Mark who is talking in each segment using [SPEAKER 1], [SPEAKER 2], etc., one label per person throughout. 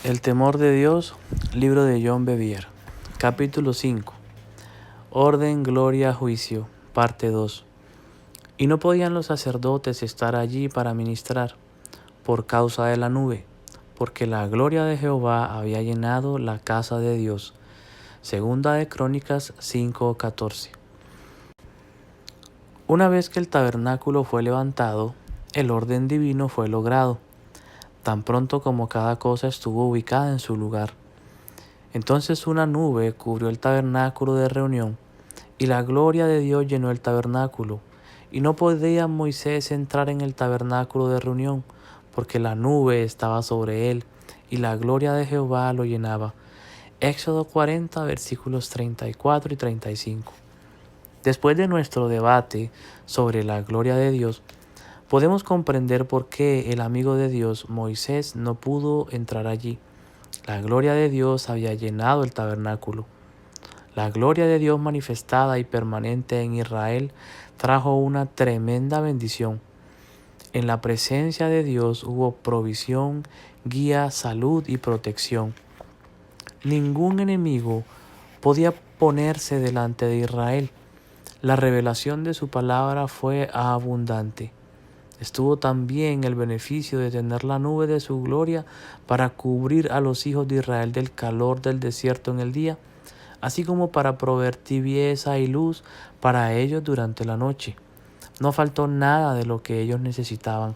[SPEAKER 1] El temor de Dios, libro de John Bevere, capítulo 5. Orden, gloria, juicio, parte 2. Y no podían los sacerdotes estar allí para ministrar, por causa de la nube, porque la gloria de Jehová había llenado la casa de Dios. Segunda de Crónicas 5:14. Una vez que el tabernáculo fue levantado, el orden divino fue logrado, tan pronto como cada cosa estuvo ubicada en su lugar. Entonces una nube cubrió el tabernáculo de reunión, y la gloria de Dios llenó el tabernáculo, y no podía Moisés entrar en el tabernáculo de reunión, porque la nube estaba sobre él, y la gloria de Jehová lo llenaba. Éxodo 40, versículos 34 y 35. Después de nuestro debate sobre la gloria de Dios, podemos comprender por qué el amigo de Dios, Moisés, no pudo entrar allí. La gloria de Dios había llenado el tabernáculo. La gloria de Dios manifestada y permanente en Israel trajo una tremenda bendición. En la presencia de Dios hubo provisión, guía, salud y protección. Ningún enemigo podía ponerse delante de Israel. La revelación de su palabra fue abundante. Estuvo también el beneficio de tener la nube de su gloria para cubrir a los hijos de Israel del calor del desierto en el día, así como para proveer tibieza y luz para ellos durante la noche. No faltó nada de lo que ellos necesitaban.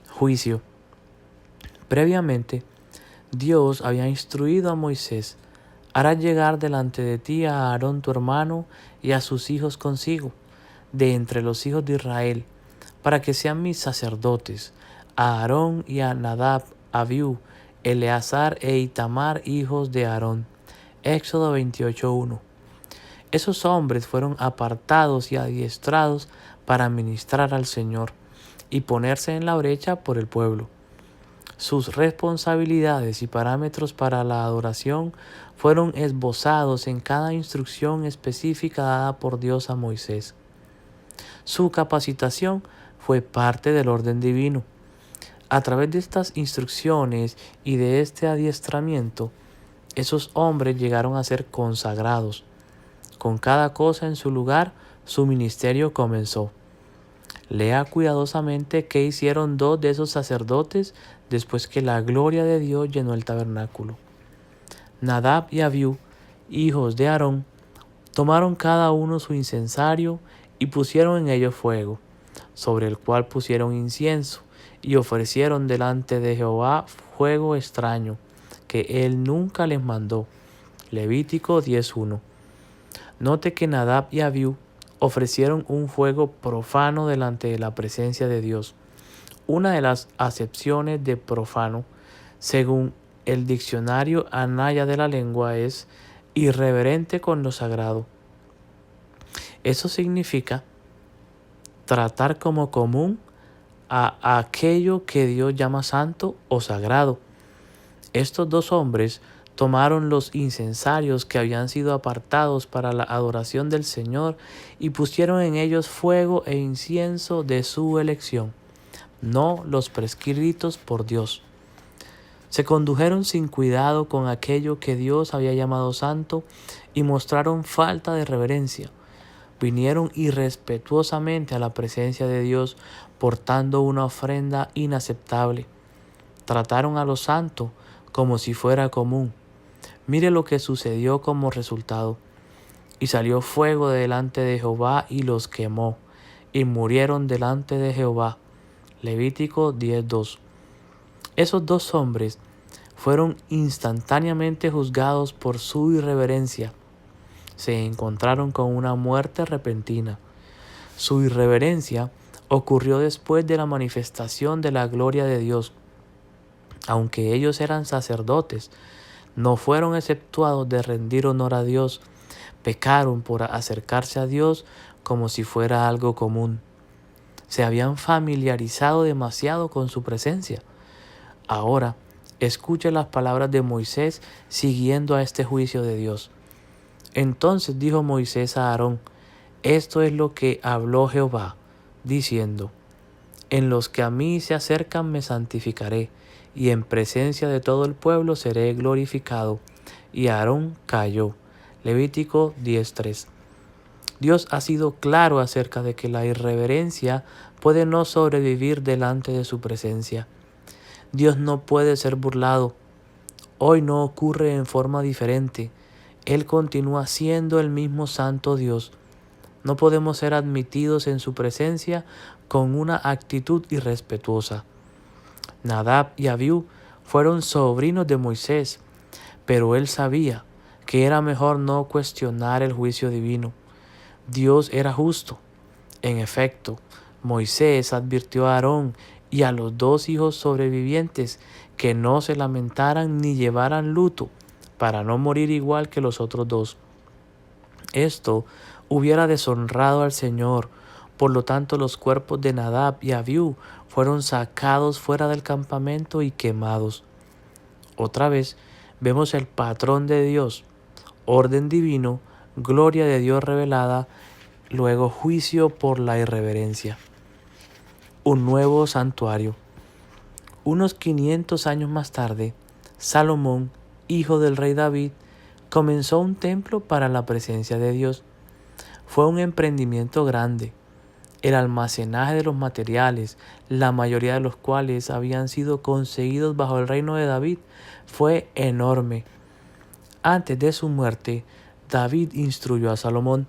[SPEAKER 1] Juicio. Previamente, Dios había instruido a Moisés: harás llegar delante de ti a Aarón tu hermano y a sus hijos consigo, de entre los hijos de Israel, para que sean mis sacerdotes, a Aarón y a Nadab, Abiú, Eleazar e Itamar, hijos de Aarón. Éxodo 28:1. Esos hombres fueron apartados y adiestrados para ministrar al Señor y ponerse en la brecha por el pueblo. Sus responsabilidades y parámetros para la adoración fueron esbozados en cada instrucción específica dada por Dios a Moisés. Su capacitación fue parte del orden divino. A través de estas instrucciones y de este adiestramiento, esos hombres llegaron a ser consagrados. Con cada cosa en su lugar, su ministerio comenzó. Lea cuidadosamente qué hicieron dos de esos sacerdotes después que la gloria de Dios llenó el tabernáculo. Nadab y Abiú, hijos de Aarón, tomaron cada uno su incensario y pusieron en ello fuego, sobre el cual pusieron incienso, y ofrecieron delante de Jehová fuego extraño, que él nunca les mandó. Levítico 10:1. Note que Nadab y Abiú ofrecieron un fuego profano delante de la presencia de Dios. Una de las acepciones de profano, según el diccionario Anaya de la lengua, es irreverente con lo sagrado. Eso significa tratar como común a aquello que Dios llama santo o sagrado. Estos dos hombres tomaron los incensarios que habían sido apartados para la adoración del Señor y pusieron en ellos fuego e incienso de su elección, no los prescritos por Dios. Se condujeron sin cuidado con aquello que Dios había llamado santo y mostraron falta de reverencia. Vinieron irrespetuosamente a la presencia de Dios portando una ofrenda inaceptable. Trataron a lo santo como si fuera común. Mire lo que sucedió como resultado. Y salió fuego de delante de Jehová y los quemó, y murieron delante de Jehová. Levítico 10:2. Esos dos hombres fueron instantáneamente juzgados por su irreverencia. Se encontraron con una muerte repentina. Su irreverencia ocurrió después de la manifestación de la gloria de Dios. Aunque ellos eran sacerdotes, no fueron exceptuados de rendir honor a Dios. Pecaron por acercarse a Dios como si fuera algo común. Se habían familiarizado demasiado con su presencia. Ahora, escuche las palabras de Moisés siguiendo a este juicio de Dios. Entonces dijo Moisés a Aarón: esto es lo que habló Jehová, diciendo: en los que a mí se acercan me santificaré, y en presencia de todo el pueblo seré glorificado. Y Aarón cayó. Levítico 10:3. Dios ha sido claro acerca de que la irreverencia puede no sobrevivir delante de su presencia. Dios no puede ser burlado. Hoy no ocurre en forma diferente. Él continúa siendo el mismo santo Dios. No podemos ser admitidos en su presencia con una actitud irrespetuosa. Nadab y Abiú fueron sobrinos de Moisés, pero él sabía que era mejor no cuestionar el juicio divino. Dios era justo. En efecto, Moisés advirtió a Aarón y a los 2 hijos sobrevivientes que no se lamentaran ni llevaran luto para no morir igual que los otros 2. Esto hubiera deshonrado al Señor. Por lo tanto, los cuerpos de Nadab y Abiú fueron sacados fuera del campamento y quemados. Otra vez vemos el patrón de Dios, orden divino, gloria de Dios revelada, luego juicio por la irreverencia. Un nuevo santuario. Unos 500 años más tarde, Salomón, hijo del rey David, comenzó un templo para la presencia de Dios. Fue un emprendimiento grande. El almacenaje de los materiales, la mayoría de los cuales habían sido conseguidos bajo el reino de David, fue enorme. Antes de su muerte, David instruyó a Salomón: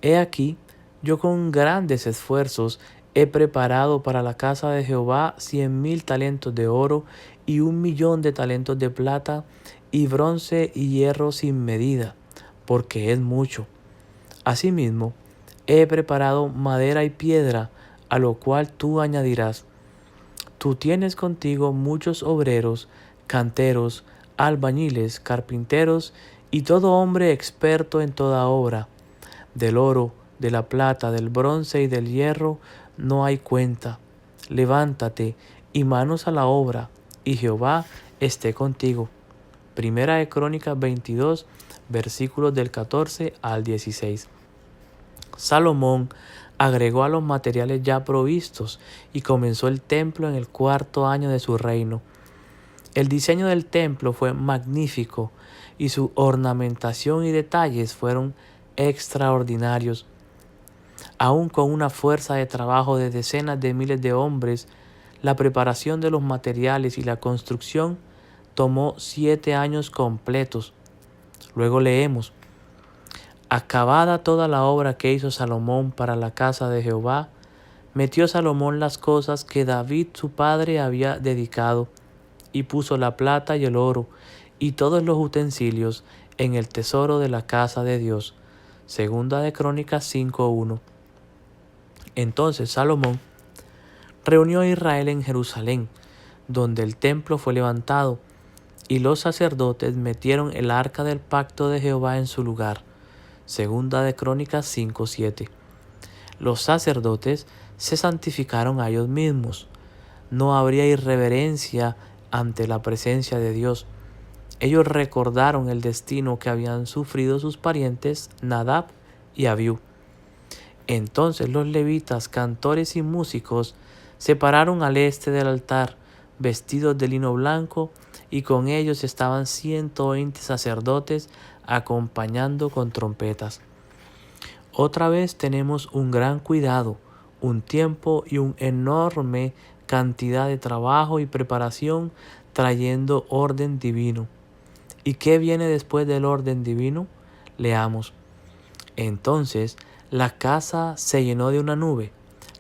[SPEAKER 1] «He aquí, yo con grandes esfuerzos he preparado para la casa de Jehová 100,000 talentos de oro y 1,000,000 de talentos de plata y bronce y hierro sin medida, porque es mucho. Asimismo, he preparado madera y piedra, a lo cual tú añadirás. Tú tienes contigo muchos obreros, canteros, albañiles, carpinteros y todo hombre experto en toda obra. Del oro, de la plata, del bronce y del hierro no hay cuenta. Levántate y manos a la obra, y Jehová esté contigo». Primera de Crónicas 22, versículos del 14 al 16. Salomón agregó a los materiales ya provistos y comenzó el templo en el 4º año de su reino. El diseño del templo fue magnífico y su ornamentación y detalles fueron extraordinarios. Aún con una fuerza de trabajo de decenas de miles de hombres, la preparación de los materiales y la construcción tomó 7 años completos. Luego leemos: «Acabada toda la obra que hizo Salomón para la casa de Jehová, metió Salomón las cosas que David su padre había dedicado, y puso la plata y el oro, y todos los utensilios en el tesoro de la casa de Dios». Segunda de Crónicas 5:1. Entonces Salomón reunió a Israel en Jerusalén, donde el templo fue levantado, y los sacerdotes metieron el arca del pacto de Jehová en su lugar. Segunda de Crónicas 5:7. Los sacerdotes se santificaron a ellos mismos. No habría irreverencia ante la presencia de Dios. Ellos recordaron el destino que habían sufrido sus parientes Nadab y Abiú. Entonces los levitas, cantores y músicos se pararon al este del altar, vestidos de lino blanco, y con ellos estaban 120 sacerdotes acompañando con trompetas. Otra vez tenemos un gran cuidado, un tiempo y una enorme cantidad de trabajo y preparación trayendo orden divino. ¿Y qué viene después del orden divino? Leamos. Entonces la casa se llenó de una nube,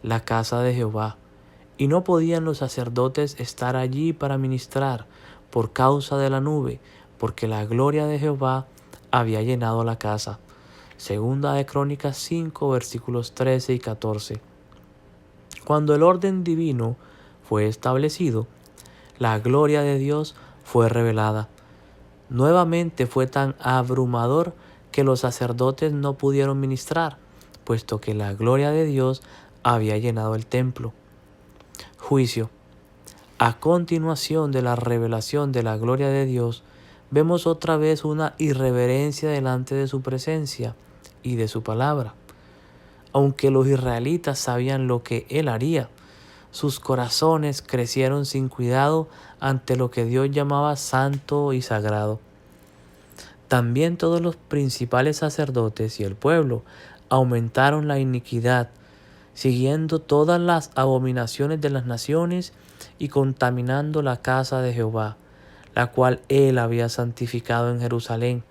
[SPEAKER 1] la casa de Jehová, y no podían los sacerdotes estar allí para ministrar por causa de la nube, porque la gloria de Jehová había llenado la casa. Segunda de Crónicas 5, versículos 13 y 14. Cuando el orden divino fue establecido, la gloria de Dios fue revelada. Nuevamente fue tan abrumador que los sacerdotes no pudieron ministrar, puesto que la gloria de Dios había llenado el templo. Juicio. A continuación de la revelación de la gloria de Dios, vemos otra vez una irreverencia delante de su presencia y de su palabra. Aunque los israelitas sabían lo que él haría, sus corazones crecieron sin cuidado ante lo que Dios llamaba santo y sagrado. También todos los principales sacerdotes y el pueblo aumentaron la iniquidad, siguiendo todas las abominaciones de las naciones y contaminando la casa de Jehová, la cual él había santificado en Jerusalén.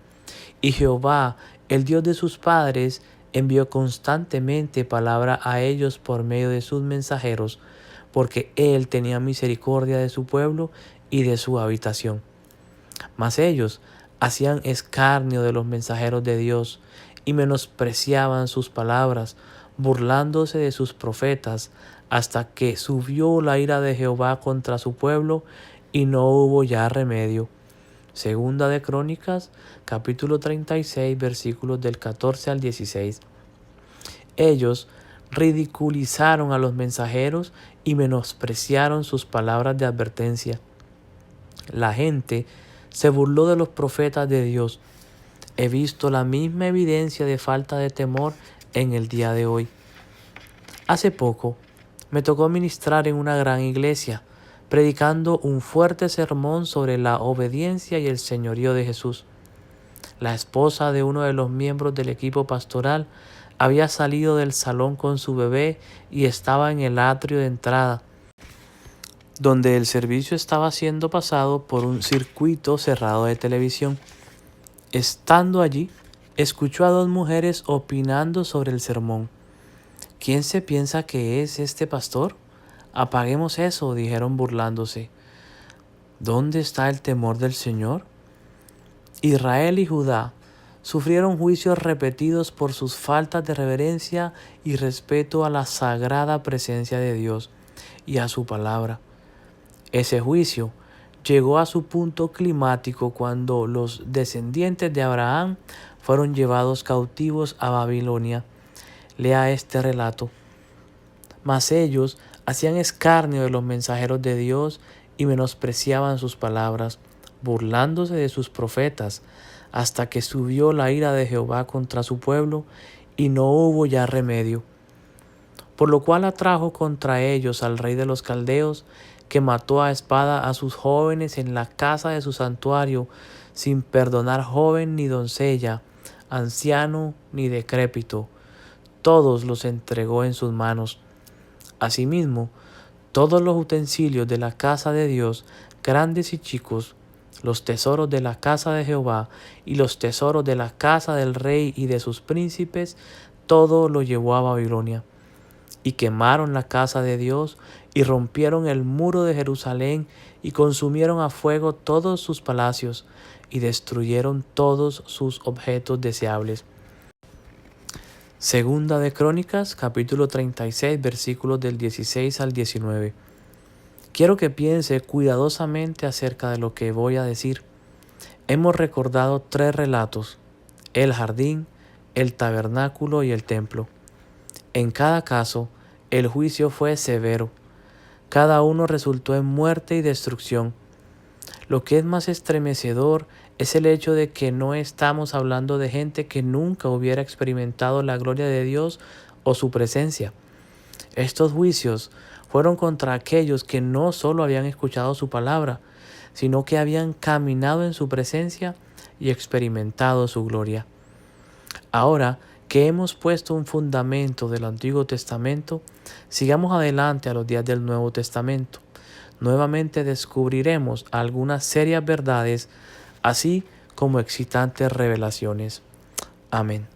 [SPEAKER 1] Y Jehová, el Dios de sus padres, envió constantemente palabra a ellos por medio de sus mensajeros, porque él tenía misericordia de su pueblo y de su habitación. Mas ellos hacían escarnio de los mensajeros de Dios y menospreciaban sus palabras, burlándose de sus profetas, hasta que subió la ira de Jehová contra su pueblo y no hubo ya remedio. Segunda de Crónicas, capítulo 36, versículos del 14 al 16. Ellos ridiculizaron a los mensajeros y menospreciaron sus palabras de advertencia. La gente se burló de los profetas de Dios. He visto la misma evidencia de falta de temor en el día de hoy. Hace poco me tocó ministrar en una gran iglesia, predicando un fuerte sermón sobre la obediencia y el señorío de Jesús. La esposa de uno de los miembros del equipo pastoral había salido del salón con su bebé y estaba en el atrio de entrada, donde el servicio estaba siendo pasado por un circuito cerrado de televisión. Estando allí, escuchó a dos mujeres opinando sobre el sermón. ¿Quién se piensa que es este pastor? Apaguemos eso, dijeron burlándose. ¿Dónde está el temor del Señor? Israel y Judá sufrieron juicios repetidos por sus faltas de reverencia y respeto a la sagrada presencia de Dios y a su palabra. Ese juicio llegó a su punto climático cuando los descendientes de Abraham fueron llevados cautivos a Babilonia. Lea este relato. Mas ellos hacían escarnio de los mensajeros de Dios y menospreciaban sus palabras, burlándose de sus profetas, hasta que subió la ira de Jehová contra su pueblo y no hubo ya remedio. Por lo cual atrajo contra ellos al rey de los caldeos, que mató a espada a sus jóvenes en la casa de su santuario, sin perdonar joven ni doncella, anciano ni decrépito. Todos los entregó en sus manos. Asimismo, todos los utensilios de la casa de Dios, grandes y chicos, los tesoros de la casa de Jehová y los tesoros de la casa del rey y de sus príncipes, todo lo llevó a Babilonia. Y quemaron la casa de Dios y rompieron el muro de Jerusalén y consumieron a fuego todos sus palacios y destruyeron todos sus objetos deseables. Segunda de Crónicas, capítulo 36, versículos del 16 al 19. Quiero que piense cuidadosamente acerca de lo que voy a decir. Hemos recordado 3 relatos: el jardín, el tabernáculo y el templo. En cada caso, el juicio fue severo. Cada uno resultó en muerte y destrucción. Lo que es más estremecedor es el hecho de que no estamos hablando de gente que nunca hubiera experimentado la gloria de Dios o su presencia. Estos juicios fueron contra aquellos que no solo habían escuchado su palabra, sino que habían caminado en su presencia y experimentado su gloria. Ahora que hemos puesto un fundamento del Antiguo Testamento, sigamos adelante a los días del Nuevo Testamento. Nuevamente descubriremos algunas serias verdades, así como excitantes revelaciones. Amén.